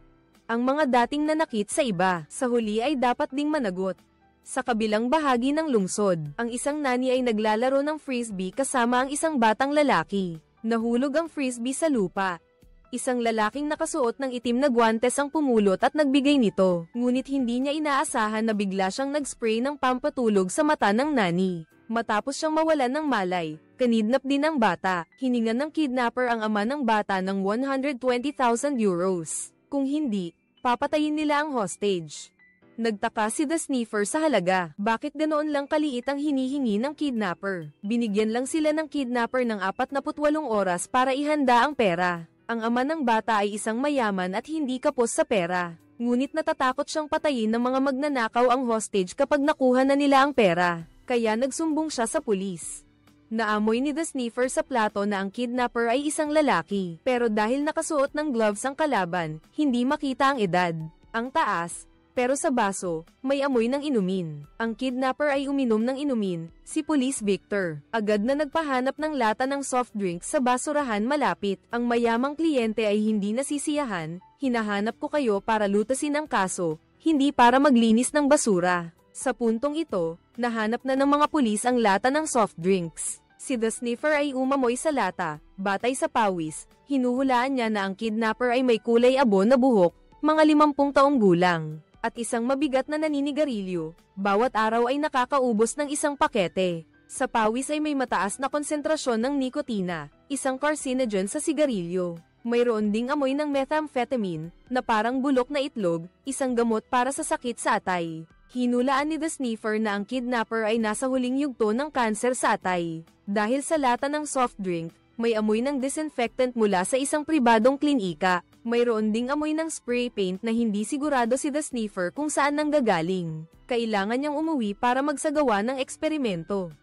Speaker 1: Ang mga dating nanakit sa iba, sa huli ay dapat ding managot. Sa kabilang bahagi ng lungsod, ang isang nani ay naglalaro ng frisbee kasama ang isang batang lalaki. Nahulog ang frisbee sa lupa. Isang lalaking nakasuot ng itim na guwantes ang pumulot at nagbigay nito, ngunit hindi niya inaasahan na bigla siyang nag-spray ng pampatulog sa mata ng nani. Matapos siyang mawalan ng malay, kinidnap din ang bata. Hiningan ng kidnapper ang ama ng bata ng 120,000 euros. Kung hindi, papatayin nila ang hostage. Nagtaka si The Sniffer sa halaga. Bakit ganoon lang kaliit ang hinihingi ng kidnapper? Binigyan lang sila ng kidnapper ng 48 oras para ihanda ang pera. Ang ama ng bata ay isang mayaman at hindi kapos sa pera. Ngunit natatakot siyang patayin ng mga magnanakaw ang hostage kapag nakuha na nila ang pera. Kaya nagsumbong siya sa pulis. Naamoy ni The Sniffer sa plato na ang kidnapper ay isang lalaki. Pero dahil nakasuot ng gloves ang kalaban, hindi makita ang edad. Ang taas, pero sa baso, may amoy ng inumin. Ang kidnapper ay uminom ng inumin, si Police Victor. Agad na nagpahanap ng lata ng soft drink sa basurahan malapit. Ang mayamang kliyente ay hindi nasisiyahan, hinahanap ko kayo para lutasin ang kaso, hindi para maglinis ng basura. Sa puntong ito, nahanap na ng mga pulis ang lata ng soft drinks. Si The Sniffer ay umamoy sa lata, batay sa pawis, hinuhulaan niya na ang kidnapper ay may kulay abo na buhok, mga 50 taong gulang, at isang mabigat na naninigarilyo. Bawat araw ay nakakaubos ng isang pakete. Sa pawis ay may mataas na konsentrasyon ng nikotina, isang carcinogen sa sigarilyo. Mayroon ding amoy ng methamphetamine, na parang bulok na itlog, isang gamot para sa sakit sa atay. Hinulaan ni The Sniffer na ang kidnapper ay nasa huling yugto ng kanser sa atay. Dahil sa lata ng soft drink, may amoy ng disinfectant mula sa isang pribadong klinika. Mayroon ding amoy ng spray paint na hindi sigurado si The Sniffer kung saan nanggagaling. Kailangan niyang umuwi para magsagawa ng eksperimento.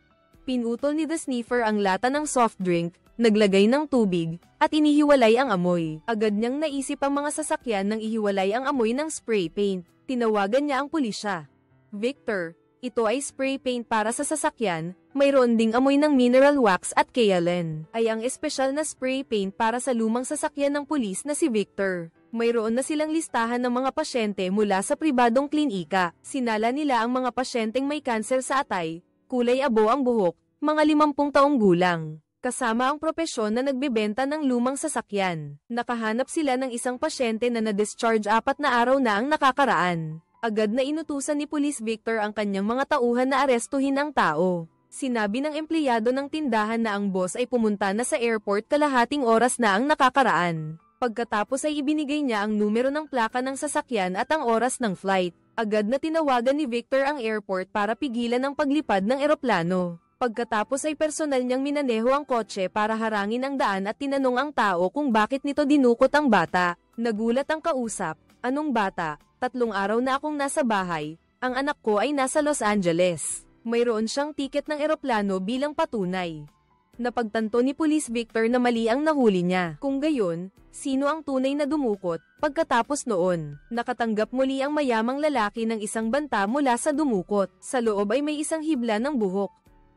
Speaker 1: Pinutol ni The Sniffer ang lata ng soft drink, naglagay ng tubig, at inihiwalay ang amoy. Agad niyang naisip ang mga sasakyan nang ihiwalay ang amoy ng spray paint. Tinawagan niya ang pulisya. Victor, ito ay spray paint para sa sasakyan, mayroon ding amoy ng mineral wax at kaolin. Ay ang espesyal na spray paint para sa lumang sasakyan ng pulis na si Victor. Mayroon na silang listahan ng mga pasyente mula sa pribadong klinika. Sinala nila ang mga pasyenteng may kanser sa atay, kulay abo ang buhok, mga 50 taong gulang. Kasama ang propesyon na nagbebenta ng lumang sasakyan. Nakahanap sila ng isang pasyente na na-discharge 4 na araw na ang nakakaraan. Agad na inutusan ni Police Victor ang kanyang mga tauhan na arestuhin ang tao. Sinabi ng empleyado ng tindahan na ang boss ay pumunta na sa airport kalahating oras na ang nakakaraan. Pagkatapos ay ibinigay niya ang numero ng plaka ng sasakyan at ang oras ng flight. Agad na tinawagan ni Victor ang airport para pigilan ang paglipad ng eroplano. Pagkatapos ay personal niyang minaneho ang kotse para harangin ang daan at tinanong ang tao kung bakit nito dinukot ang bata. Nagulat ang kausap, "Anong bata? 3 araw na akong nasa bahay, ang anak ko ay nasa Los Angeles." Mayroon siyang tiket ng eroplano bilang patunay. Napagtanto ni Police Victor na mali ang nahuli niya. Kung gayon, sino ang tunay na dumukot? Pagkatapos noon, nakatanggap muli ang mayamang lalaki ng isang banta mula sa dumukot. Sa loob ay may isang hibla ng buhok.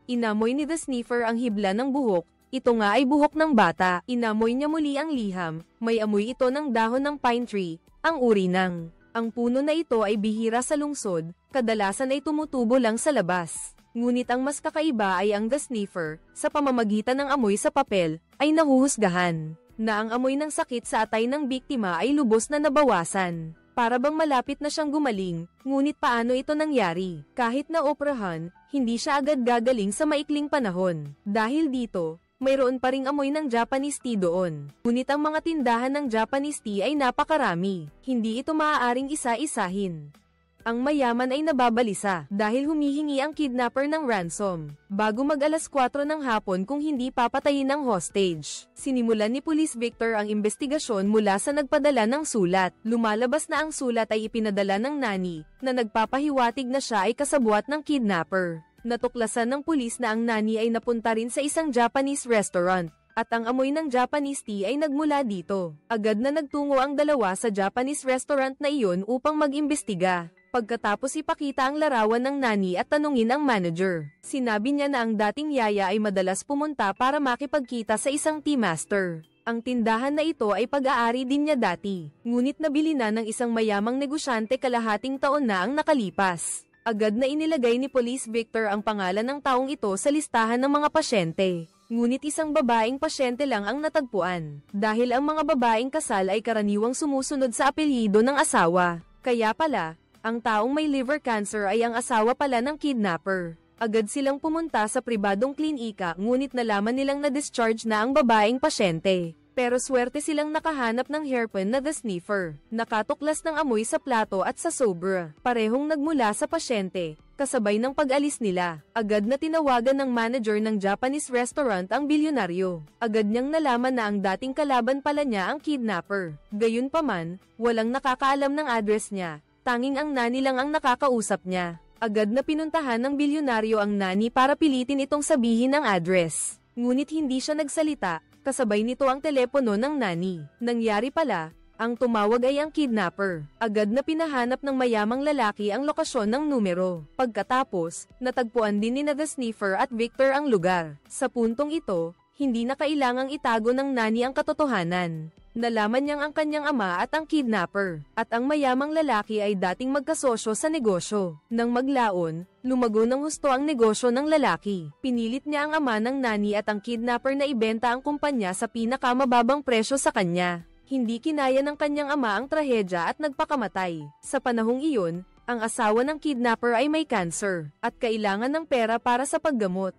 Speaker 1: Inamoy ni The Sniffer ang hibla ng buhok. Ito nga ay buhok ng bata. Inamoy niya muli ang liham. May amoy ito ng dahon ng pine tree, ang uri ng. Ang puno na ito ay bihira sa lungsod, kadalasan ay tumutubo lang sa labas. Ngunit ang mas kakaiba ay ang The Sniffer, sa pamamagitan ng amoy sa papel, ay nahuhusgahan na ang amoy ng sakit sa atay ng biktima ay lubos na nabawasan. Para bang malapit na siyang gumaling, ngunit paano ito nangyari? Kahit na operahan, hindi siya agad gagaling sa maikling panahon. Dahil dito, mayroon pa ring amoy ng Japanese tea doon. Ngunit ang mga tindahan ng Japanese tea ay napakarami. Hindi ito maaaring isa-isahin. Ang mayaman ay nababalisa dahil humihingi ang kidnapper ng ransom bago mag-alas 4 ng hapon kung hindi papatayin ang hostage. Sinimulan ni Police Victor ang investigasyon mula sa nagpadala ng sulat. Lumalabas na ang sulat ay ipinadala ng nani na nagpapahiwatig na siya ay kasabwat ng kidnapper. Natuklasan ng pulis na ang nani ay napunta rin sa isang Japanese restaurant at ang amoy ng Japanese tea ay nagmula dito. Agad na nagtungo ang dalawa sa Japanese restaurant na iyon upang mag-imbestiga. Pagkatapos ipakita ang larawan ng nani at tanungin ang manager. Sinabi niya na ang dating yaya ay madalas pumunta para makipagkita sa isang tea master. Ang tindahan na ito ay pag-aari din niya dati, ngunit nabili na ng isang mayamang negosyante kalahating taon na ang nakalipas. Agad na inilagay ni Police Victor ang pangalan ng taong ito sa listahan ng mga pasyente. Ngunit isang babaeng pasyente lang ang natagpuan, dahil ang mga babaeng kasal ay karaniwang sumusunod sa apelyido ng asawa. Kaya pala, ang taong may liver cancer ay ang asawa pala ng kidnapper. Agad silang pumunta sa pribadong klinika ngunit nalaman nilang na-discharge na ang babaeng pasyente. Pero swerte silang nakahanap ng hairpin na The Sniffer. Nakatuklas ng amoy sa plato at sa sobra. Parehong nagmula sa pasyente. Kasabay ng pag-alis nila, agad na tinawagan ng manager ng Japanese restaurant ang bilyonaryo. Agad niyang nalaman na ang dating kalaban pala niya ang kidnapper. Gayunpaman, walang nakakaalam ng address niya. Tanging ang nani lang ang nakakausap niya. Agad na pinuntahan ng bilyonaryo ang nani para pilitin itong sabihin ang address. Ngunit hindi siya nagsalita, kasabay nito ang telepono ng nani. Nangyari pala, ang tumawag ay ang kidnapper. Agad na pinahanap ng mayamang lalaki ang lokasyon ng numero. Pagkatapos, natagpuan din ni The Sniffer at Victor ang lugar. Sa puntong ito, hindi na kailangang itago ng nani ang katotohanan. Nalaman niyang ang kanyang ama at ang kidnapper, at ang mayamang lalaki ay dating magkasosyo sa negosyo. Nang maglaon, lumago ng husto ang negosyo ng lalaki. Pinilit niya ang ama ng nani at ang kidnapper na ibenta ang kumpanya sa pinakamababang presyo sa kanya. Hindi kinaya ng kanyang ama ang trahedya at nagpakamatay. Sa panahong iyon, ang asawa ng kidnapper ay may cancer, at kailangan ng pera para sa paggamot.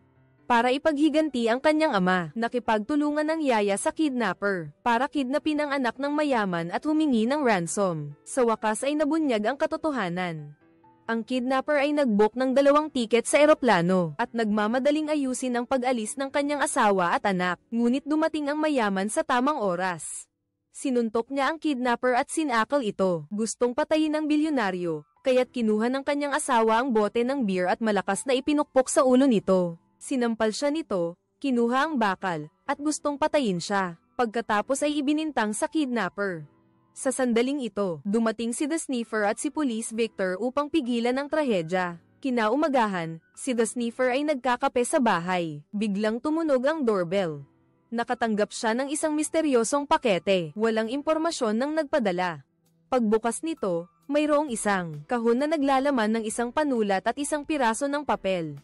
Speaker 1: Para ipaghiganti ang kanyang ama, nakipagtulungan ng yaya sa kidnapper para kidnapin ang anak ng mayaman at humingi ng ransom. Sa wakas ay nabunyag ang katotohanan. Ang kidnapper ay nag-book ng 2 tiket sa eroplano at nagmamadaling ayusin ang pag-alis ng kanyang asawa at anak, ngunit dumating ang mayaman sa tamang oras. Sinuntok niya ang kidnapper at sinakal ito. Gustong patayin ng bilyonaryo, kaya't kinuha ng kanyang asawa ang bote ng beer at malakas na ipinukpok sa ulo nito. Sinampal siya nito, kinuha ang bakal, at gustong patayin siya. Pagkatapos ay ibinintang sa kidnapper. Sa sandaling ito, dumating si The Sniffer at si Police Victor upang pigilan ang trahedya. Kinaumagahan, si The Sniffer ay nagkakape sa bahay. Biglang tumunog ang doorbell. Nakatanggap siya ng isang misteryosong pakete. Walang impormasyon ng nagpadala. Pagbukas nito, mayroong isang kahon na naglalaman ng isang panulat at isang piraso ng papel.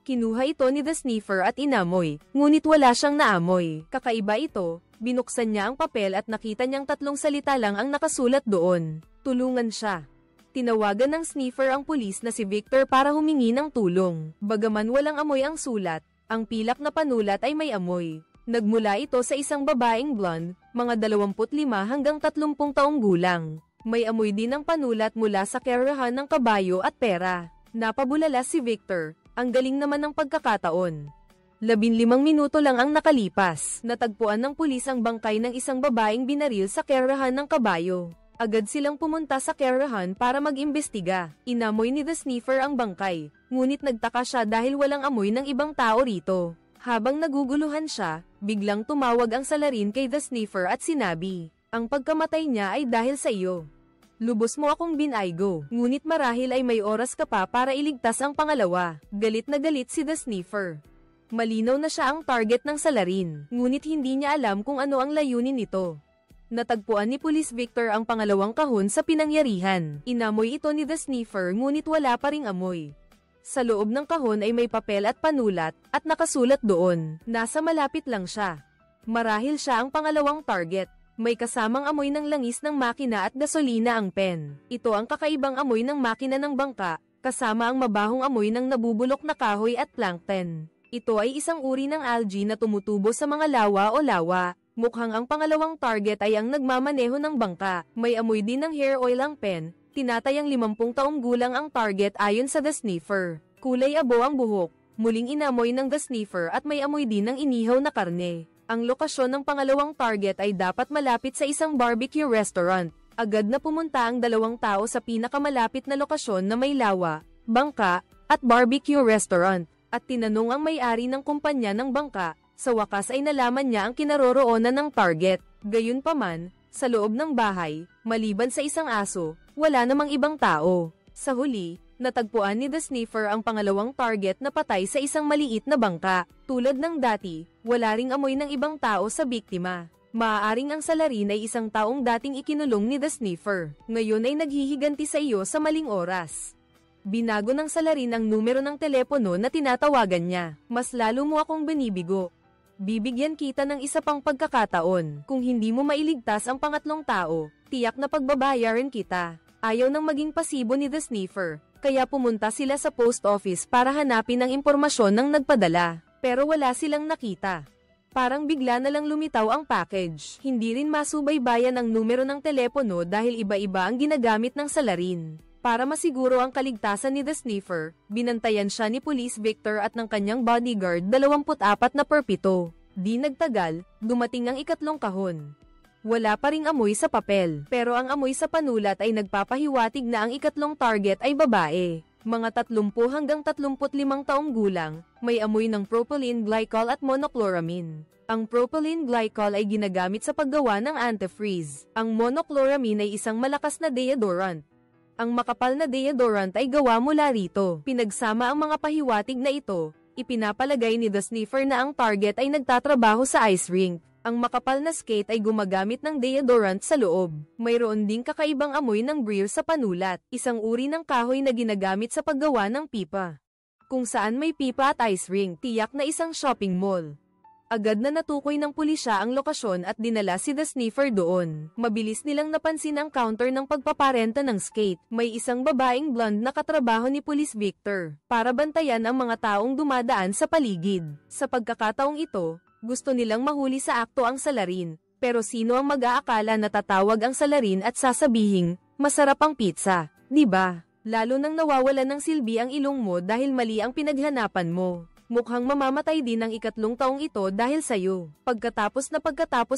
Speaker 1: Kinuha ito ni The Sniffer at inamoy, ngunit wala siyang naamoy. Kakaiba ito, binuksan niya ang papel at nakita niyang 3 salita lang ang nakasulat doon. Tulungan siya. Tinawagan ng Sniffer ang pulis na si Victor para humingi ng tulong. Bagaman walang amoy ang sulat, ang pilak na panulat ay may amoy. Nagmula ito sa isang babaeng blonde, mga 25 hanggang 30 taong gulang. May amoy din ang panulat mula sa kerahan ng kabayo at pera. Napabulala si Victor. Ang galing naman ng pagkakataon. 15 minuto lang ang nakalipas. Natagpuan ng pulis ang bangkay ng isang babaeng binaril sa kerahan ng kabayo. Agad silang pumunta sa kerahan para mag-imbestiga. Inamoy ni The Sniffer ang bangkay, ngunit nagtaka siya dahil walang amoy ng ibang tao rito. Habang naguguluhan siya, biglang tumawag ang salarin kay The Sniffer at sinabi, "Ang pagkamatay niya ay dahil sa iyo. Lubos mo akong binaygo, ngunit marahil ay may oras ka pa para iligtas ang pangalawa." Galit na galit si The Sniffer. Malinaw na siya ang target ng salarin, ngunit hindi niya alam kung ano ang layunin nito. Natagpuan ni Police Victor ang pangalawang kahon sa pinangyarihan. Inamoy ito ni The Sniffer ngunit wala pa ring amoy. Sa loob ng kahon ay may papel at panulat, at nakasulat doon, nasa malapit lang siya. Marahil siya ang pangalawang target. May kasamang amoy ng langis ng makina at gasolina ang pen. Ito ang kakaibang amoy ng makina ng bangka, kasama ang mabahong amoy ng nabubulok na kahoy at plankton. Ito ay isang uri ng algae na tumutubo sa mga lawa o lawa. Mukhang ang pangalawang target ay ang nagmamaneho ng bangka. May amoy din ng hair oil ang pen. Tinatayang 50 taong gulang ang target ayon sa The Sniffer. Kulay abo ang buhok. Muling inamoy ng The Sniffer at may amoy din ng inihaw na karne. Ang lokasyon ng pangalawang target ay dapat malapit sa isang barbecue restaurant. Agad na pumunta ang 2 tao sa pinakamalapit na lokasyon na may lawa, bangka, at barbecue restaurant, at tinanong ang may-ari ng kumpanya ng bangka. Sa wakas ay nalaman niya ang kinaroroonan ng target. Gayunpaman, sa loob ng bahay, maliban sa isang aso, wala namang ibang tao. Sa huli, natagpuan ni The Sniffer ang pangalawang target na patay sa isang maliit na bangka. Tulad ng dati, wala ring amoy ng ibang tao sa biktima. Maaaring ang salarin ay isang taong dating ikinulong ni The Sniffer. Ngayon ay naghihiganti sa iyo sa maling oras. Binago ng salarin ang numero ng telepono na tinatawagan niya. Mas lalo mo akong binibigo. Bibigyan kita ng isa pang pagkakataon. Kung hindi mo mailigtas ang pangatlong tao, tiyak na pagbabayaran kita. Ayaw nang maging pasibo ni The Sniffer, kaya pumunta sila sa post office para hanapin ang impormasyon ng nagpadala. Pero wala silang nakita. Parang bigla na lang lumitaw ang package. Hindi rin masubaybayan ang numero ng telepono dahil iba-iba ang ginagamit ng salarin. Para masiguro ang kaligtasan ni The Sniffer, binantayan siya ni Police Victor at ng kanyang bodyguard 24 na perpito. Di nagtagal, dumating ang ikatlong kahon. Wala pa ring amoy sa papel, pero ang amoy sa panulat ay nagpapahiwatig na ang ikatlong target ay babae. Mga 30 hanggang 35 taong gulang, may amoy ng propylene glycol at monocloramine. Ang propylene glycol ay ginagamit sa paggawa ng antifreeze. Ang monocloramine ay isang malakas na deodorant. Ang makapal na deodorant ay gawa mula rito. Pinagsama ang mga pahiwatig na ito, ipinapalagay ni The Sniffer na ang target ay nagtatrabaho sa ice rink. Ang makapal na skate ay gumagamit ng deodorant sa loob. Mayroon ding kakaibang amoy ng briar sa panulat, isang uri ng kahoy na ginagamit sa paggawa ng pipa. Kung saan may pipa at ice rink, tiyak na isang shopping mall. Agad na natukoy ng pulisya ang lokasyon at dinala si The Sniffer doon. Mabilis nilang napansin ang counter ng pagpaparenta ng skate. May isang babaeng blonde na katrabaho ni Police Victor para bantayan ang mga taong dumadaan sa paligid. Sa pagkakataong ito, gusto nilang mahuli sa akto ang salarin. Pero sino ang mag-aakala na tatawag ang salarin at sasabihing, "Masarap ang pizza, di ba?" Lalo nang nawawalan ng silbi ang ilong mo dahil mali ang pinaghanapan mo. Mukhang mamamatay din ang ikatlong taong ito dahil sayo. Pagkatapos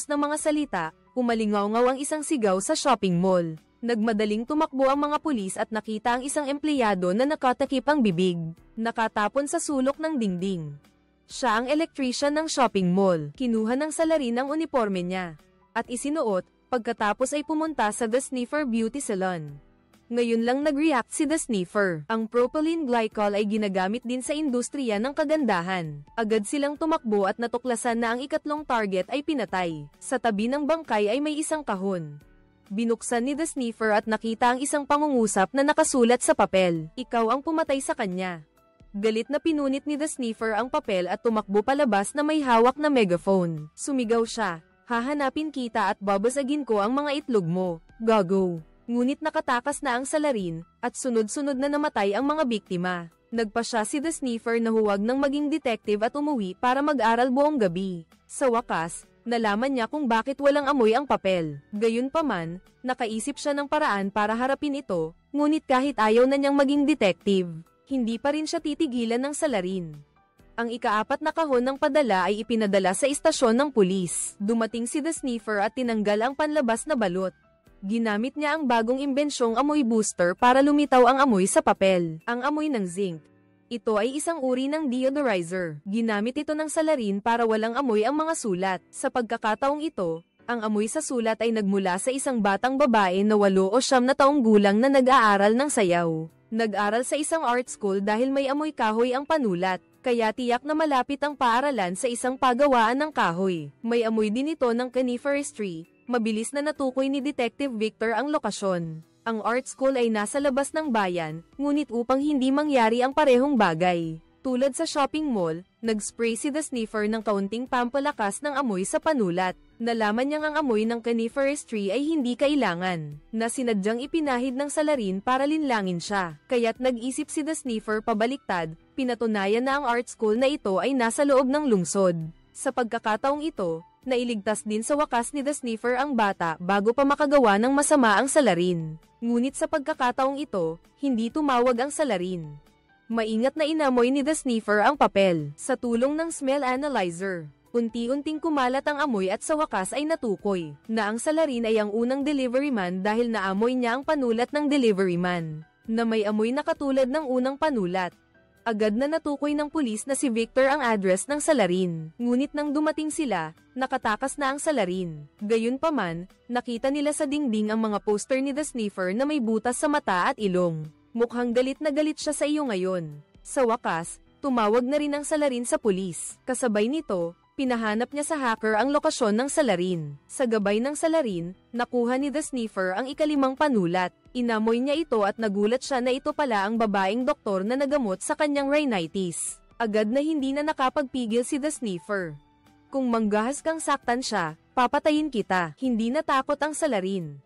Speaker 1: ng mga salita, umalingaw-ngaw ang isang sigaw sa shopping mall. Nagmadaling tumakbo ang mga pulis at nakita ang isang empleyado na nakatakip ang bibig. Nakatapon sa sulok ng dingding. Siya ang electrician ng shopping mall. Kinuha ng salarin ang uniforme niya at isinuot, pagkatapos ay pumunta sa The Sniffer Beauty Salon. Ngayon lang nag-react si The Sniffer. Ang propylene glycol ay ginagamit din sa industriya ng kagandahan. Agad silang tumakbo at natuklasan na ang ikatlong target ay pinatay. Sa tabi ng bangkay ay may isang kahon. Binuksan ni The Sniffer at nakita ang isang pangungusap na nakasulat sa papel. Ikaw ang pumatay sa kanya. Galit na pinunit ni The Sniffer ang papel at tumakbo palabas na may hawak na megaphone. Sumigaw siya, "Hahanapin kita at babasagin ko ang mga itlog mo, gago." Ngunit nakatakas na ang salarin, at sunod-sunod na namatay ang mga biktima. Nagpa siya si The Sniffer na huwag nang maging detective at umuwi para mag-aral buong gabi. Sa wakas, nalaman niya kung bakit walang amoy ang papel. Gayunpaman, nakaisip siya ng paraan para harapin ito, ngunit kahit ayaw na niyang maging detective, hindi pa rin siya titigilan ng salarin. Ang ika-4 na kahon ng padala ay ipinadala sa istasyon ng pulis. Dumating si The Sniffer at tinanggal ang panlabas na balot. Ginamit niya ang bagong imbensyong amoy booster para lumitaw ang amoy sa papel, ang amoy ng zinc. Ito ay isang uri ng deodorizer. Ginamit ito ng salarin para walang amoy ang mga sulat. Sa pagkakataong ito, ang amoy sa sulat ay nagmula sa isang batang babae na 8 o 9 na taong gulang na nag-aaral ng sayaw. Nag-aral sa isang art school dahil may amoy kahoy ang panulat, kaya tiyak na malapit ang paaralan sa isang pagawaan ng kahoy. May amoy din ito ng coniferous tree. Mabilis na natukoy ni Detective Victor ang lokasyon. Ang art school ay nasa labas ng bayan, ngunit upang hindi mangyari ang parehong bagay. Tulad sa shopping mall, nag-spray si The Sniffer ng kaunting pampalakas ng amoy sa panulat. Nalaman niyang ang amoy ng coniferous tree ay hindi kailangan, na sinadyang ipinahid ng salarin para linlangin siya. Kaya't nag-isip si The Sniffer pabaliktad, pinatunayan na ang art school na ito ay nasa loob ng lungsod. Sa pagkakataong ito, nailigtas din sa wakas ni The Sniffer ang bata bago pa makagawa ng masama ang salarin. Ngunit sa pagkakataong ito, hindi tumawag ang salarin. Maingat na inamoy ni The Sniffer ang papel. Sa tulong ng smell analyzer, unti-unting kumalat ang amoy at sa wakas ay natukoy na ang salarin ay ang unang delivery man dahil naamoy niya ang panulat ng delivery man, na may amoy na katulad ng unang panulat. Agad na natukoy ng pulis na si Victor ang address ng salarin. Ngunit nang dumating sila, nakatakas na ang salarin. Gayunpaman, nakita nila sa dingding ang mga poster ni The Sniffer na may butas sa mata at ilong. Mukhang galit na galit siya sa iyo ngayon. Sa wakas, tumawag na rin ang salarin sa pulis. Kasabay nito, pinahanap niya sa hacker ang lokasyon ng salarin. Sa gabay ng salarin, nakuha ni The Sniffer ang ika-5 panulat. Inamoy niya ito at nagulat siya na ito pala ang babaeng doktor na nagamot sa kanyang rhinitis. Agad na hindi na nakapagpigil si The Sniffer. Kung manggahas kang saktan siya, papatayin kita. Hindi natakot ang salarin.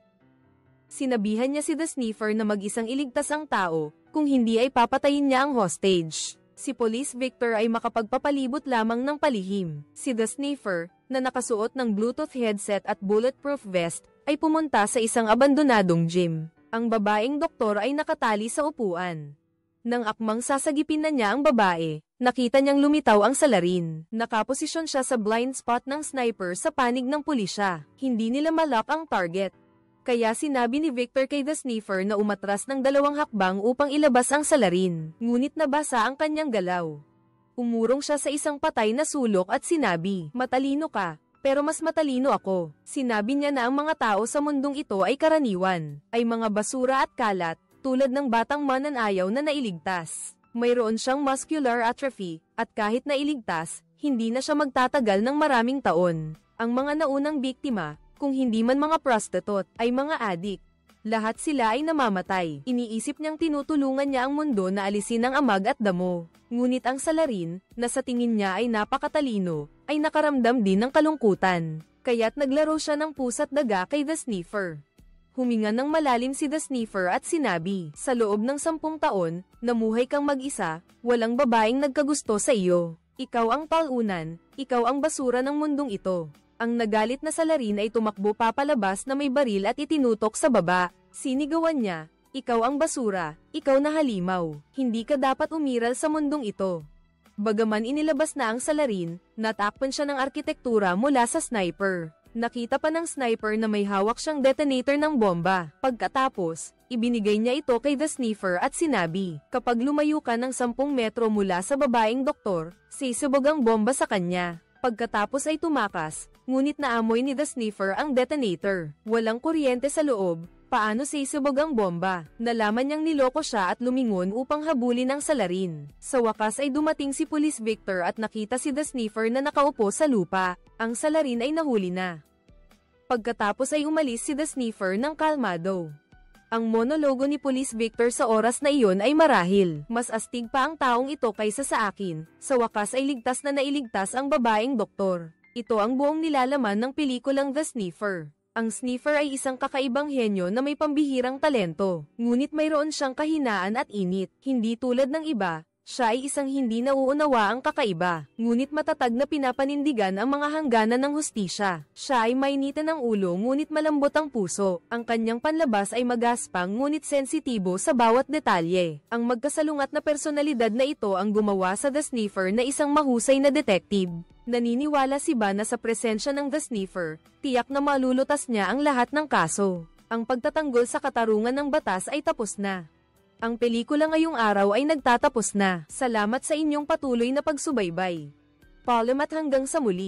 Speaker 1: Sinabihan niya si The Sniffer na mag-isang iligtas ang tao, kung hindi ay papatayin niya ang hostage. Si Police Victor ay makapagpapalibot lamang ng palihim. Si The Sniffer, na nakasuot ng Bluetooth headset at bulletproof vest, ay pumunta sa isang abandonadong gym. Ang babaeng doktor ay nakatali sa upuan. Nang akmang sasagipin na niya ang babae, nakita niyang lumitaw ang salarin. Nakaposisyon siya sa blind spot ng sniper sa panig ng pulisya. Hindi nila malak ang target. Kaya sinabi ni Victor kay The Sniffer na umatras ng 2 hakbang upang ilabas ang salarin. Ngunit nabasa ang kanyang galaw. Umurong siya sa isang patay na sulok at sinabi, "Matalino ka. Pero mas matalino ako." Sinabi niya na ang mga tao sa mundong ito ay karaniwan, ay mga basura at kalat, tulad ng batang mananayaw na nailigtas. Mayroon siyang muscular atrophy, at kahit nailigtas, hindi na siya magtatagal ng maraming taon. Ang mga naunang biktima, kung hindi man mga prostitute, ay mga adik. Lahat sila ay namamatay. Iniisip niyang tinutulungan niya ang mundo na alisin ang amag at damo. Ngunit ang salarin, na sa tingin niya ay napakatalino, ay nakaramdam din ng kalungkutan. Kaya't naglaro siya ng pusa't daga kay The Sniffer. Huminga ng malalim si The Sniffer at sinabi, "Sa loob ng 10 taon, namuhay kang mag-isa, walang babaeng nagkagusto sa iyo. Ikaw ang talunan, ikaw ang basura ng mundong ito." Ang nagalit na salarin ay tumakbo papalabas na may baril at itinutok sa baba. Sinigawan niya, "Ikaw ang basura, ikaw na halimaw. Hindi ka dapat umiral sa mundong ito." Bagaman inilabas na ang salarin, natakpan siya ng arkitektura mula sa sniper. Nakita pa ng sniper na may hawak siyang detonator ng bomba. Pagkatapos, ibinigay niya ito kay The Sniffer at sinabi, kapag lumayo ka ng 10 metro mula sa babaeng doktor, sisubog ang bomba sa kanya. Pagkatapos ay tumakas, ngunit naamoy ni The Sniffer ang detonator. Walang kuryente sa loob. Paano sisubog ang bomba? Nalaman niyang niloko siya at lumingon upang habulin ang salarin. Sa wakas ay dumating si Police Victor at nakita si The Sniffer na nakaupo sa lupa. Ang salarin ay nahuli na. Pagkatapos ay umalis si The Sniffer ng kalmado. Ang monologo ni Police Victor sa oras na iyon ay marahil. Mas astig pa ang taong ito kaysa sa akin. Sa wakas ay ligtas na nailigtas ang babaeng doktor. Ito ang buong nilalaman ng pelikulang The Sniffer. Ang Sniffer ay isang kakaibang henyo na may pambihirang talento. Ngunit mayroon siyang kahinaan at init. Hindi tulad ng iba, siya ay isang hindi nauunawa ang kakaiba. Ngunit matatag na pinapanindigan ang mga hangganan ng hustisya. Siya ay mainitan ng ulo ngunit malambot ang puso. Ang kanyang panlabas ay magaspang ngunit sensitibo sa bawat detalye. Ang magkasalungat na personalidad na ito ang gumawa sa The Sniffer na isang mahusay na detective. Naniniwala si Ba na sa presensya ng The Sniffer, tiyak na malulutas niya ang lahat ng kaso. Ang pagtatanggol sa katarungan ng batas ay tapos na. Ang pelikula ngayong araw ay nagtatapos na. Salamat sa inyong patuloy na pagsubaybay. Paalam at hanggang sa muli.